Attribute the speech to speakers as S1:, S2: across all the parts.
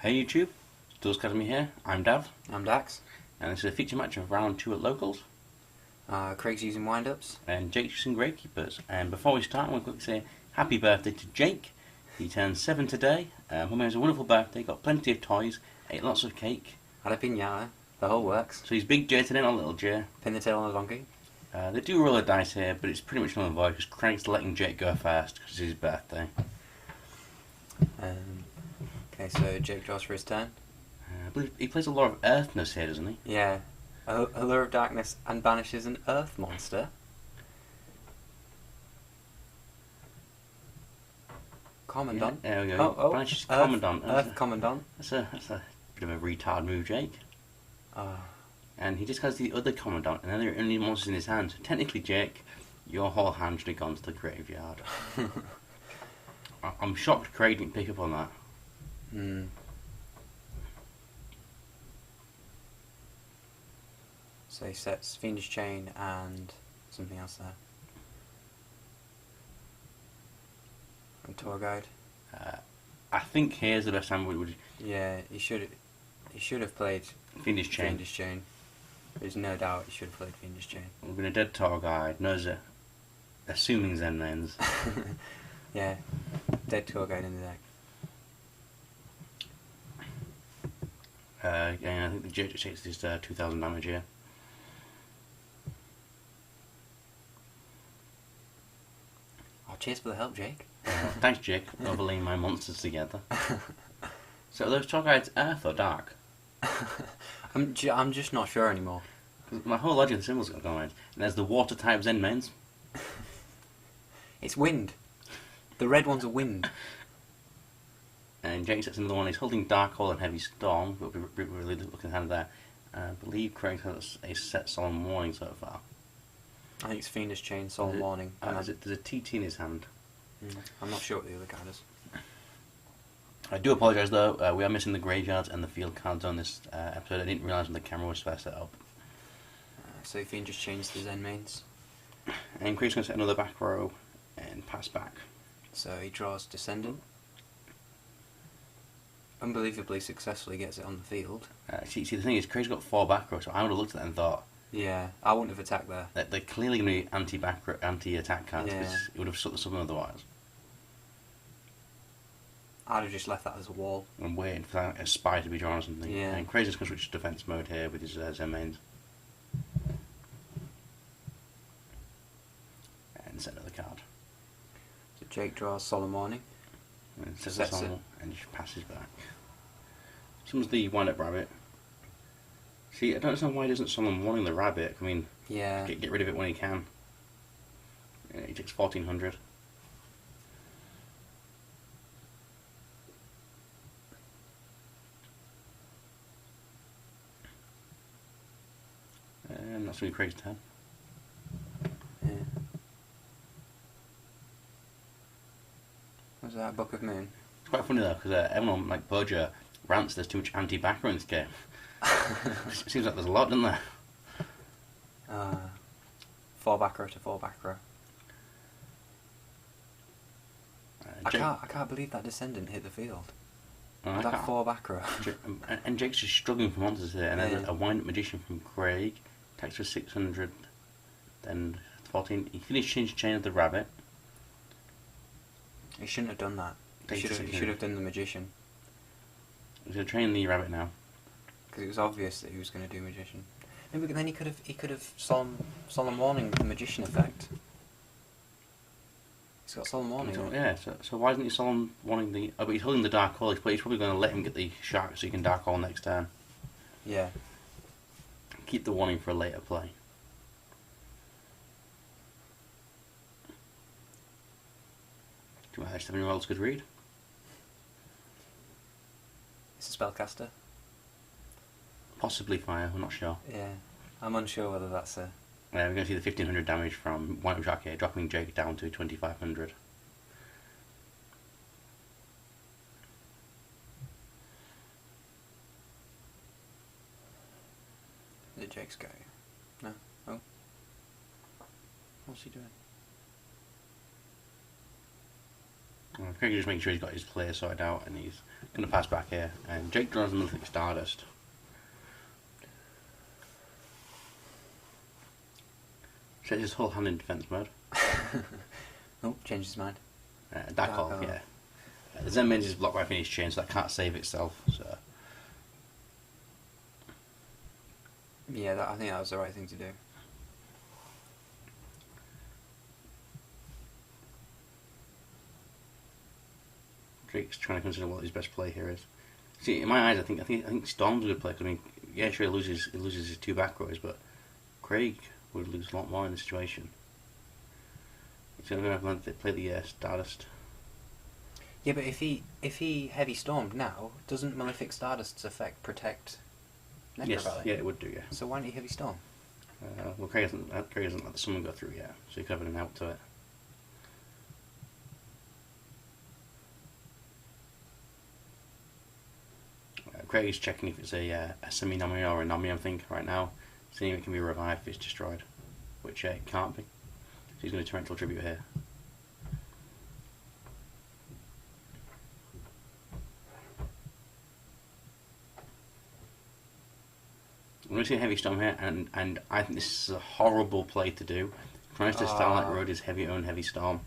S1: Hey YouTube, Stores Academy here. I'm Dav,
S2: I'm Dax.
S1: and this is a feature match of round 2 at locals.
S2: Craig's using windups.
S1: And Jake's using Gravekeepers. And before we start, I want to quickly say happy birthday to Jake. He turned 7 today. Hope he has a wonderful birthday, got plenty of toys, ate lots of cake.
S2: Had a piñata. The whole works.
S1: So he's Big J today, not Little J.
S2: Pin the tail on a donkey.
S1: They do roll a dice here, but it's pretty much null and void because Craig's letting Jake go first because it's his birthday.
S2: Okay, so Jake draws for his turn.
S1: I believe he plays a lot of Earthness here, doesn't he?
S2: Yeah. Allure of Darkness and banishes an Earth monster. Commandant.
S1: Yeah, there we go.
S2: Oh,
S1: Banishes
S2: Earth,
S1: Commandant.
S2: Earth Commandant.
S1: That's a bit of a retard move, Jake.
S2: Ah.
S1: And he just has the other Commandant, and then there are only monsters in his hand. So technically, Jake, your whole hand should have gone to the graveyard. I'm shocked Craig didn't pick up on that.
S2: So he sets Fiendish Chain and something else there. And Tour Guide.
S1: I think here's the best time we would.
S2: Yeah, he should have played
S1: Fiendish Chain.
S2: Fiendish Chain. There's no doubt he should have played Fiendish Chain.
S1: We've been a dead tour guide, knows it. Assuming Zen lens.
S2: Yeah, dead Tour Guide in the deck.
S1: And I think the Jake just takes this 2000 damage here.
S2: Oh, cheers for the help, Jake.
S1: Thanks, Jake, for overlaying my monsters together. So are those tour guides Earth or Dark?
S2: I'm just not sure anymore.
S1: My whole logic of the symbols got going, and there's the water type Zen mains.
S2: It's wind. The red one's a wind.
S1: And Jake sets another one. He's holding Dark Hole and Heavy Storm. We'll be really looking at there. I believe Craig has a set Solemn Warning so far.
S2: I think it's Fiendish Chain, Solemn Warning.
S1: There's a TT in his hand.
S2: I'm not sure what the other card is.
S1: I do apologise though, we are missing the graveyards and the field cards on this episode. I didn't realise when the camera was first set up.
S2: So Fiendish Chain's the Zen mains.
S1: And Craig's going to set another back row and pass back.
S2: So he draws Descendant. Unbelievably successfully gets it on the field.
S1: See, the thing is, Craig's got 4 back rows, so I would have looked at that and thought...
S2: Yeah, I wouldn't have attacked there.
S1: That they're clearly going to be anti-attack cards, because
S2: Yeah.
S1: it would have shut the summon otherwise.
S2: I'd have just left that as a wall.
S1: I'm waiting for a spy to be drawn or something.
S2: Yeah.
S1: And Craig's just going to switch to defense mode here with his Zen mains. And set another card.
S2: So Jake draws Solemn Warning.
S1: And sets
S2: Sets
S1: it. And just passes back. Summons the wind-up rabbit. See, I don't understand why he doesn't summon Warning the rabbit. I mean,
S2: Yeah.
S1: get rid of it when he can. Yeah, he takes 1400. And that's really Craig's turn.
S2: Yeah. Was that Book of Moon?
S1: It's quite funny though, because everyone like Boja rants there's too much anti-backer in this game. It seems like there's a lot, doesn't there?
S2: 4 back row to 4 back row. I can't believe that Descendant hit the field. That 4 back row.
S1: And Jake's just struggling for monsters here, and
S2: Yeah.
S1: there's a wind-up magician from Craig. Attacks for 600, then 14. He finished change chain of the rabbit.
S2: He shouldn't have done that. He
S1: Takes
S2: should have
S1: 600.
S2: done the Magician.
S1: He's going to train the rabbit now.
S2: Because it was obvious that he was going to do Magician. No, but then he could have Solemn Warning the Magician effect. He's got Solemn Warning.
S1: So,
S2: Right?
S1: yeah, so why isn't he Solemn wanting the... Oh, but he's holding the Dark Hole. He's probably going to let him get the shark so he can Dark Hole next turn.
S2: Yeah.
S1: Keep the warning for a later play. Do you want 7-year-olds could read?
S2: It's a spellcaster.
S1: Possibly fire, I'm not sure.
S2: Yeah. I'm unsure whether that's a...
S1: We're going to see the 1500 damage from White Shark here, dropping Jake down to 2500.
S2: Is it Jake's go? No? Oh. What's he doing?
S1: Craig is just making sure he's got his clear sorted out, and he's going to pass back here. And Jake draws the Mythic Stardust. Sets his whole hand in defense mode.
S2: Oh, changed his mind.
S1: Dark Hole, yeah. The Zen Mage is blocked by Finished Chain, so that can't save itself. So
S2: yeah, I think that was the right thing to do.
S1: Drake's trying to consider what his best play here is. See, in my eyes, I think Storm's a good play. 'Cause, I mean, yeah, sure, he loses his 2 back rows, but Craig would lose a lot more in this situation. He's going to have to play the Stardust.
S2: Yeah, but if he heavy stormed now, doesn't Malefic Stardust's effect protect Necro
S1: Yes,
S2: Valley?
S1: yeah, it would do, yeah.
S2: So why don't you heavy storm?
S1: Well, Craig hasn't let the summon go through yet, so he could have an out to it. Craig's checking if it's a semi-Nami or a Nami, I think, right now. Seeing if it can be revived if it's destroyed, which it can't be. So he's going to Torrential Tribute here. I'm going to see a Heavy Storm here, and I think this is a horrible play to do. Tries to Starlight Road his Heavy Storm.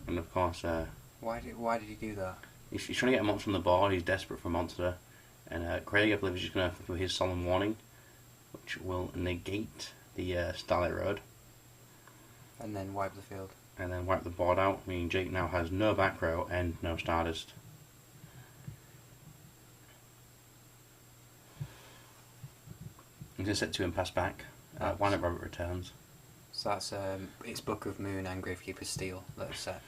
S1: And of course...
S2: why did he do that?
S1: He's trying to get a monster on the board, he's desperate for a monster. And Craig, I believe, is just going to do his Solemn Warning, which will negate the Starlight Road.
S2: And then wipe the field.
S1: And then wipe the board out, meaning Jake now has no back row and no Stardust. He's going to set 2 and pass back. Wind up Rabbit returns.
S2: So that's it's Book of Moon and Gravekeepers Steel that are set.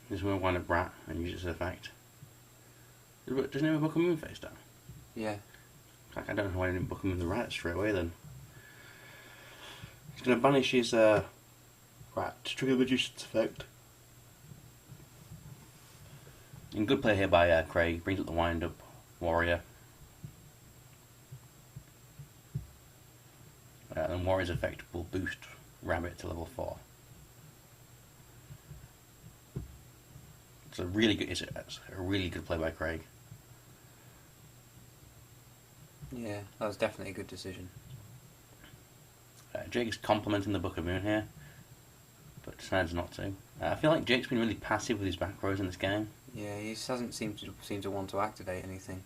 S1: He's going to wind up Rat and use its effect. Doesn't he have a Book of Moon face down?
S2: Yeah.
S1: I don't know why I didn't Book of Moon the Rat straight away then. He's going to banish his Rat to trigger the Magician's effect. And good play here by Craig, brings up the wind up Warrior. And Warrior's effect will boost Rabbit to level 4. It's a really good play by Craig.
S2: Yeah, that was definitely a good decision.
S1: Jake is complimenting the Book of Moon here, but decides not to. I feel like Jake's been really passive with his back rows in this game.
S2: Yeah, he just doesn't seem to want to activate anything.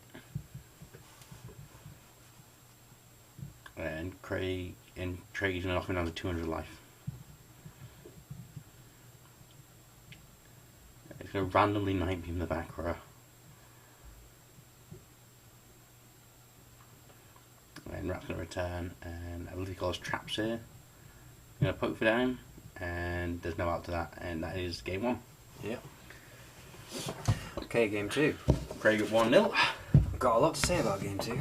S1: And Craig's going to knock him down to 200 life. He's going to randomly Night Beam the back row. And Rat's going to return, and I believe he calls traps here. Going to poke for down, and there's no out to that, and that is game 1.
S2: Yep. Okay, game 2.
S1: Craig at 1-0.
S2: Got a lot to say about game 2.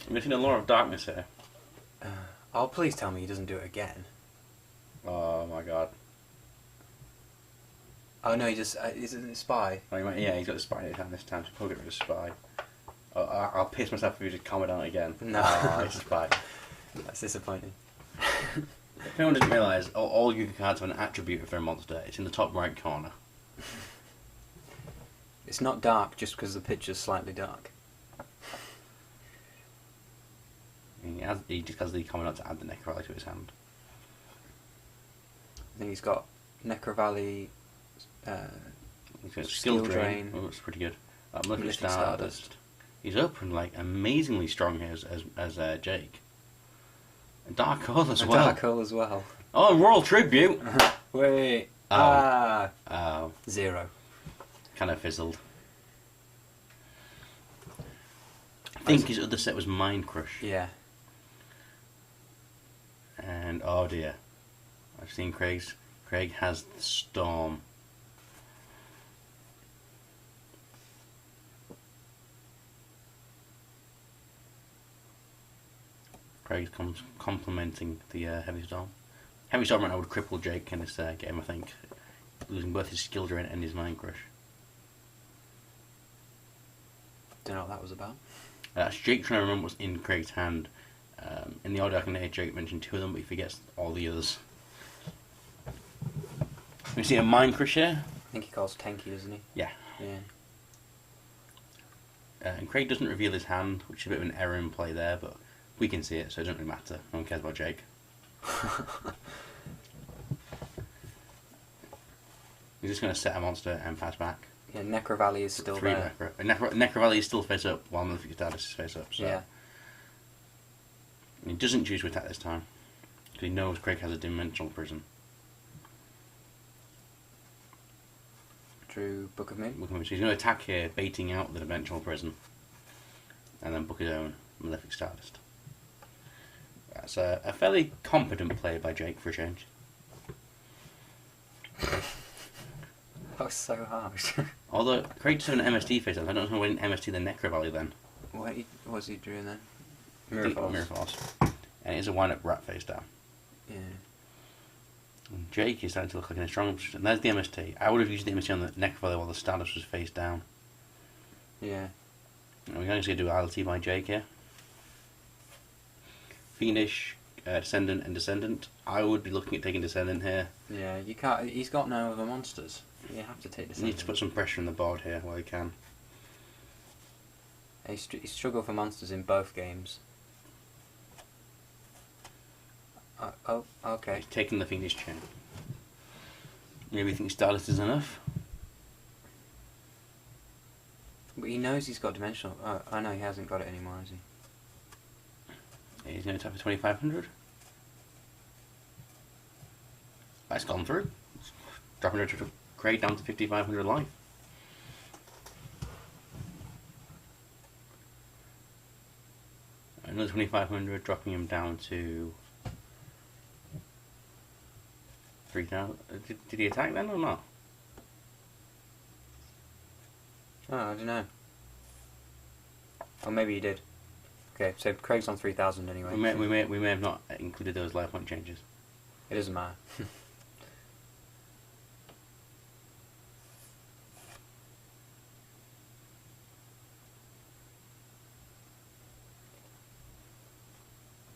S1: I'm missing a Law of Darkness here.
S2: Oh, please tell me he doesn't do it again.
S1: Oh my god.
S2: Oh no, he just isn't it Spy?
S1: Oh, yeah, he's got the Spy in his hand this time, so he'll get rid of Spy. Oh, I'll piss myself if he just calm it down again.
S2: No.
S1: Oh, it's a Spy.
S2: That's disappointing.
S1: If anyone doesn't realise, all Yuga cards have an attribute of their monster. It's in the top right corner.
S2: It's not dark just because the picture's slightly dark.
S1: He just has the comment to add the Necro Valley to his hand.
S2: I think he's got Necro Valley,
S1: He's got
S2: Skill Drain.
S1: Oh, that's pretty good. Malefic
S2: Malefic
S1: Stardust. He's open like amazingly strong here as Jake. And Dark Hole as well.
S2: Dark Hole as well.
S1: Oh, and Royal Tribute!
S2: Wait.
S1: Oh.
S2: 0.
S1: Kind of fizzled. I think his other set was Mind Crush.
S2: Yeah.
S1: And oh dear. I've seen Craig has the Storm. Craig's complimenting the Heavy Storm. Heavy Storm right now would cripple Jake in this game, I think. Losing both his Skill Drain and his Mind Crush.
S2: Don't know what that was about.
S1: That's Jake trying to remember what's in Craig's hand. In the order I can hear Jake mention 2 of them, but he forgets all the others. We see a Mind Crusher.
S2: I think he calls Tenki, doesn't he?
S1: Yeah.
S2: Yeah.
S1: And Craig doesn't reveal his hand, which is a bit of an error in play there, but we can see it, so it doesn't really matter. No one cares about Jake. He's just going to set a monster and pass back.
S2: Yeah, Necro Valley is still
S1: 3
S2: there.
S1: Necro Valley is still face up, while Maleficent Stardust is face up. So.
S2: Yeah.
S1: He doesn't choose to attack this time, because he knows Craig has a dimensional prison.
S2: Drew Book of Moon.
S1: So he's going to attack here, baiting out the dimensional prison, and then book his own Malefic Stardust. That's a fairly competent play by Jake for a change.
S2: That was so harsh.
S1: Although Craig does have an MST face up, I don't know when MST the Necro Valley then.
S2: What was he doing then? Mirror Force.
S1: And it is a wind up rat face down.
S2: Yeah.
S1: And Jake is starting to look like in a strong position. And there's the MST. I would have used the MST on the Necro Valley while the Stardust was face down.
S2: Yeah.
S1: And we're going to do ILT by Jake here. Fiendish, Descendant and Descendant. I would be looking at taking Descendant here.
S2: Yeah, you can't. He's got no other monsters. You have to take
S1: He
S2: Descendant.
S1: needs to put some pressure on the board here while he can.
S2: He struggled for monsters in both games. Oh, okay.
S1: He's taking the Fiendish chain. Maybe he thinks Stardust is enough.
S2: But he knows he's got dimensional. Oh, I know he hasn't got it anymore, has he?
S1: He's going to attack for 2,500. That's gone through. Dropping her to Craig down to 5,500 life. Another 2,500, dropping him down to 3,000. Did he attack then or not?
S2: Oh, I don't know. Or maybe he did. Okay, so Craig's on 3,000 anyway.
S1: We may have not included those life point changes.
S2: It doesn't matter.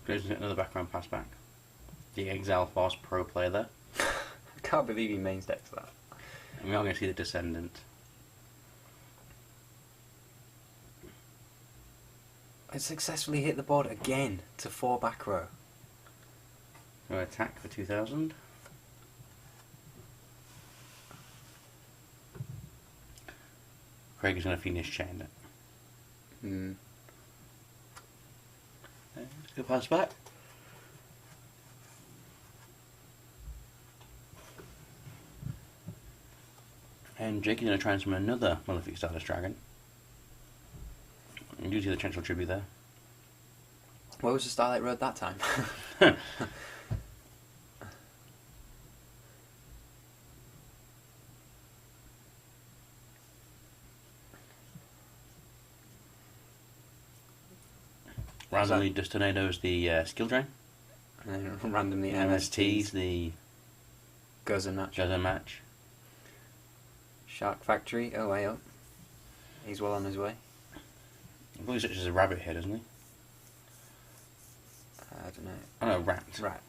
S1: Goes to another background pass back. The Exile Force Pro player there.
S2: I can't believe he main decks that.
S1: And we are going to see the Descendant.
S2: I successfully hit the board again to 4 back row.
S1: So attack for 2,000. Craig is going to finish chain it.
S2: Hmm.
S1: Go pass back. And Jake is going to try and summon another Malefic Stardust Dragon. And you see the Chancellor Tribute there.
S2: Where was the Starlight Road that time?
S1: Randomly just tornadoes the skill drain.
S2: And then randomly
S1: MSTs the
S2: goes and match. Shark Factory, oh way up. He's well on his way.
S1: I believe such as a rabbit here, doesn't he?
S2: I don't know.
S1: Oh no, rat.
S2: Rat.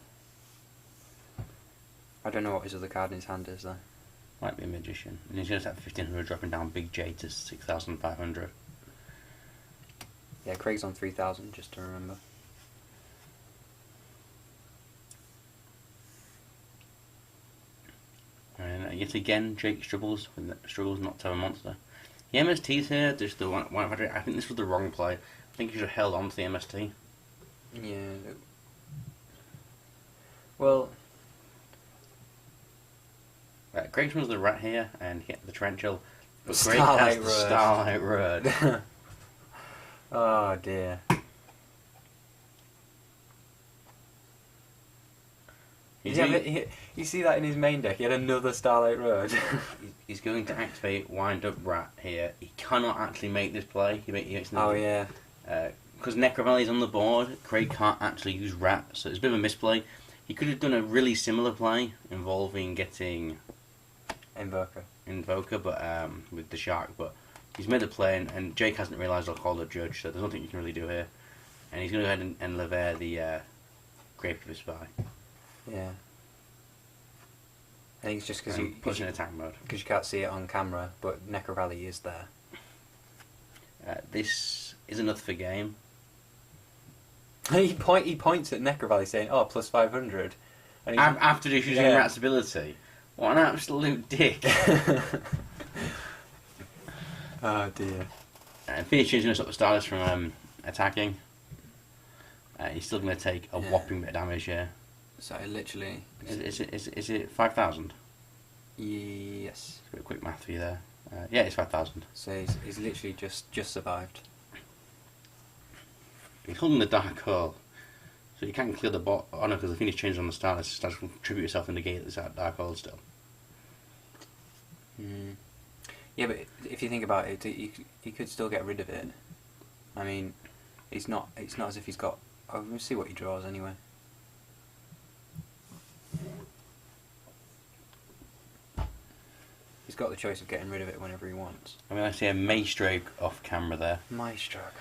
S2: I don't know what his other card in his hand is though.
S1: Might be a magician. And he's going to attack 1,500, dropping down Big J to 6,500.
S2: Yeah, Craig's on 3,000, just to remember.
S1: And yet again, Jake struggles not to have a monster. The MST's here, just the one. I think this was the wrong play. I think you should have held on to the MST.
S2: Yeah. Well.
S1: Craig was the rat here, and he had the torrential. But Craig
S2: Starlight
S1: has the
S2: Road.
S1: Starlight Road.
S2: Oh dear. You see that in his main deck? He had another Starlight Road.
S1: He's going to activate Wind Up Rat here. He cannot actually make this play. He makes
S2: Oh yeah.
S1: Because Necro Valley's on the board, Craig can't actually use Rat, so it's a bit of a misplay. He could have done a really similar play involving getting Invoker, but with the Shark, but he's made the play, and Jake hasn't realised I'll call the judge, so there's nothing you can really do here. And he's going to go ahead and lever the Gravekeeper Spy.
S2: Yeah. I think it's just because
S1: puts in attack mode.
S2: Because you can't see it on camera, but Necro Rally is there.
S1: This is another for game.
S2: He points at Necro Rally saying, "Oh, plus 500." And
S1: after using Rat's ability. What an absolute dick.
S2: Oh dear.
S1: And finishing is going to stop the Stardust from attacking. He's still going to take a whopping bit of damage here.
S2: So literally...
S1: Is it 5,000?
S2: Yes.
S1: A quick math for you there. Yeah, it's 5,000.
S2: So he's literally just survived.
S1: He's holding the Dark Hole. So you can't clear the bot. Oh no, because the finish changes on the Stardust. Stardust will tribute yourself and negate this Dark Hole still.
S2: Yeah, but if you think about it, he could still get rid of it. I mean, it's not as if he's got... Oh, let's see what he draws anyway. He's got the choice of getting rid of it whenever he wants.
S1: I mean, I see a Maestroke off camera there.
S2: Maestroke.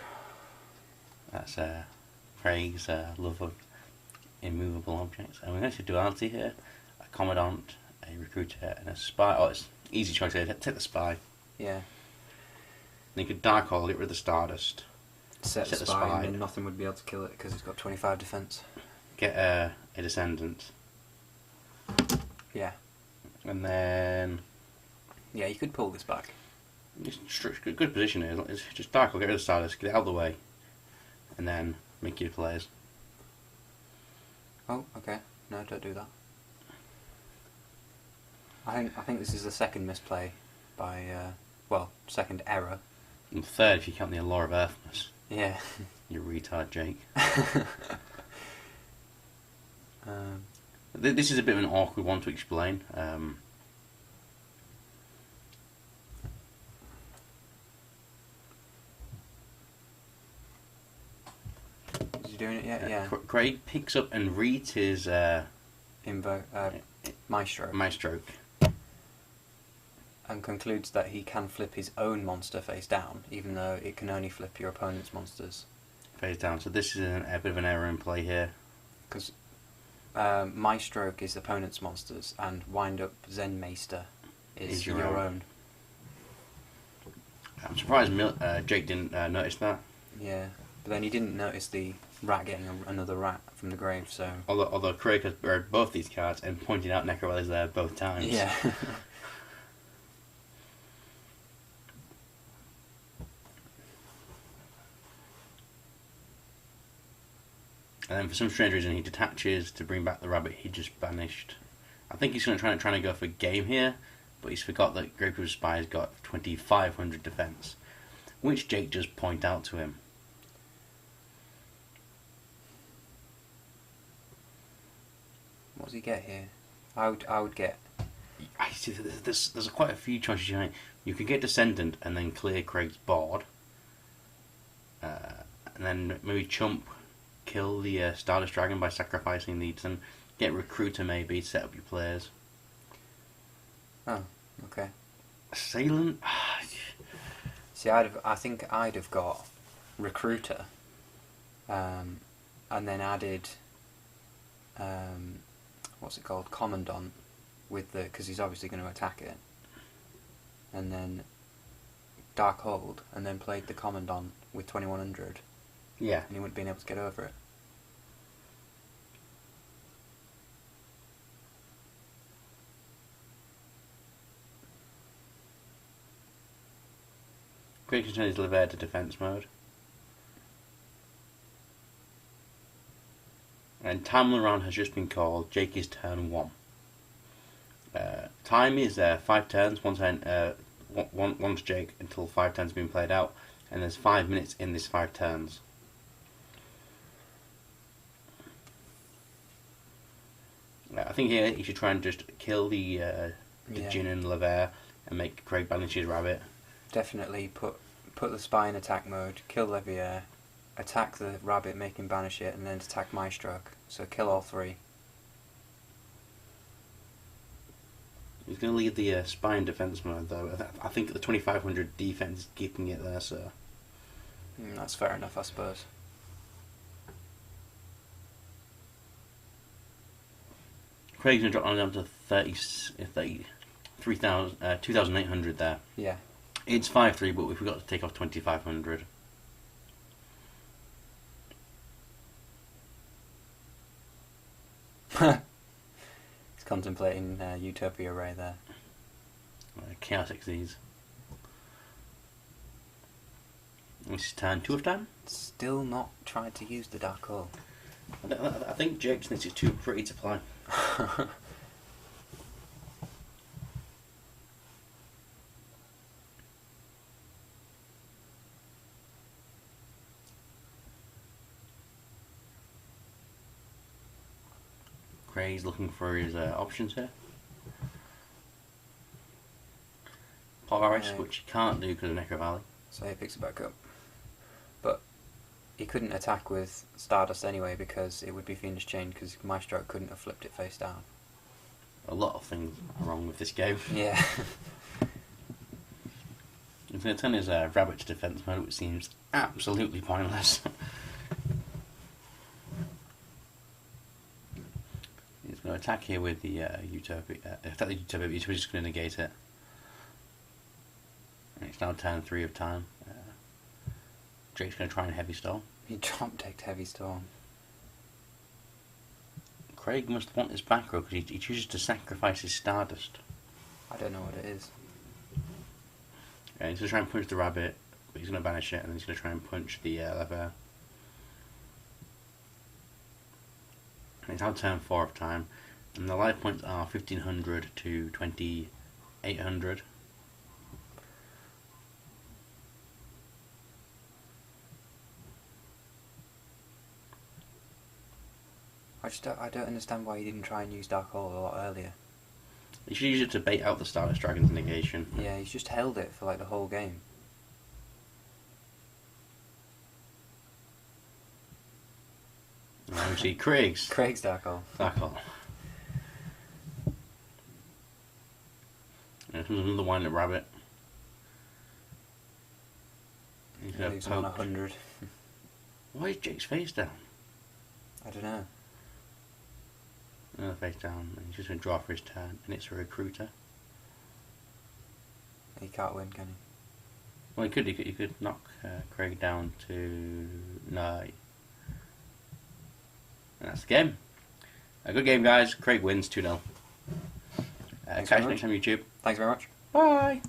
S1: That's Craig's love of immovable objects. And we're going to see duality here. A Commandant, a Recruiter, and a Spy. Oh, it's easy choice here. Take the Spy.
S2: Yeah.
S1: Then you could Dark Hole, get rid of the Stardust.
S2: Set the Spy, and then nothing would be able to kill it because it's got 25 defense.
S1: Get a Descendant.
S2: Yeah.
S1: And then...
S2: Yeah, you could pull this back.
S1: It's good position here. It's just Dark Hole, get rid of the Stardust, get it out of the way. And then make your plays.
S2: Oh, okay. No, don't do that. I think this is the second misplay by, second error.
S1: And third if you count the Allure of Earthness.
S2: Yeah.
S1: You retard, Jake. This is a bit of an awkward one to explain.
S2: Is he doing it yet? Yeah.
S1: Craig picks up and reads his... Maestroke.
S2: And concludes that he can flip his own monster face down, even though it can only flip your opponent's monsters.
S1: Face down, so this is a bit of an error in play here.
S2: Because Maestroke is the opponent's monsters, and Wind Up Zen Maester is your own.
S1: I'm surprised Jake didn't notice that.
S2: Yeah, but then he didn't notice the rat getting another rat from the grave, so...
S1: Although Craig has read both these cards and pointed out Necro is there both times.
S2: Yeah.
S1: And then for some strange reason he detaches to bring back the rabbit he just banished. I think he's going to try to go for game here, but he's forgot that Gravekeepers Spy has got 2,500 defense, which Jake does point out to him.
S2: What does he get here? I would get...
S1: I see. There's quite a few choices you make. You could get Descendant and then clear Craig's board, and then maybe chump, kill the Stardust Dragon by sacrificing the Descendant. Get Recruiter maybe to set up your players.
S2: Oh, okay.
S1: Assailant.
S2: See, I think I'd have got Recruiter, and then added, what's it called, Commandant, with the, because he's obviously going to attack it, and then Dark Hold, and then played the Commandant with 2100.
S1: Yeah.
S2: And he wouldn't been able to get over it.
S1: Craig can turn his lever to defense mode. And time on the round has just been called. Jake is turn 1. Time is 5 turns, one to Jake until 5 turns have been played out, and there's 5 minutes in this 5 turns. I think here you should try and just kill the Jin and Lever and make Craig banish his rabbit.
S2: Definitely put the Spy in attack mode, kill Levier, attack the rabbit, make him banish it, and then attack Maestroke. So kill all 3.
S1: He's going to leave the Spy in defense mode though. I think the 2500 defense is keeping it there, so...
S2: That's fair enough, I suppose.
S1: Craig's going to drop down to 2,800 there.
S2: Yeah.
S1: It's 5-3, but we've got to take off 2,500.
S2: He's contemplating Utopia Ray there.
S1: Chaotic these. This is turn 2 of time.
S2: Still not tried to use the Dark Hole.
S1: I think Jake thinks it's too pretty to play. Craig's looking for his options here. Polaris, which he can't do because of Necro Valley.
S2: So he picks it back up. But he couldn't attack with Stardust anyway because it would be Fiendish Chain because Maestro couldn't have flipped it face down.
S1: A lot of things are wrong with this game.
S2: Yeah.
S1: He's going to turn his rabbit to defense mode, which seems absolutely pointless. He's going to attack here with the Utopia. Attack the Utopia, he's just going to negate it. And it's now turn 3 of time. Drake's going to try and Heavy Storm.
S2: He drop decked Heavy Storm.
S1: Craig must want his back row because he chooses to sacrifice his Stardust.
S2: I don't know what it is.
S1: Yeah, he's going to try and punch the rabbit, but he's going to banish it, and then he's going to try and punch the lever. And it's now turn 4 of time. And the life points are 1,500 to 2,800.
S2: I don't understand why he didn't try and use Dark Hole a lot earlier.
S1: You should use it to bait out the Stardust Dragon's negation.
S2: Yeah, he's just held it for like the whole game.
S1: Now we see Craig's
S2: Dark Hole.
S1: Dark Hole. And here's another Wind-Up Rabbit. He's
S2: He
S1: going
S2: leaves
S1: to
S2: him on
S1: poke.
S2: 100.
S1: Why is Jake's face down?
S2: I don't know.
S1: Another face down, and he's just going to draw for his turn, and it's a Recruiter.
S2: He can't win, can he?
S1: Well, he could knock Craig down to 9. And that's the game. A good game, guys. Craig wins 2-0. Catch you next time, YouTube.
S2: Thanks very much.
S1: Bye.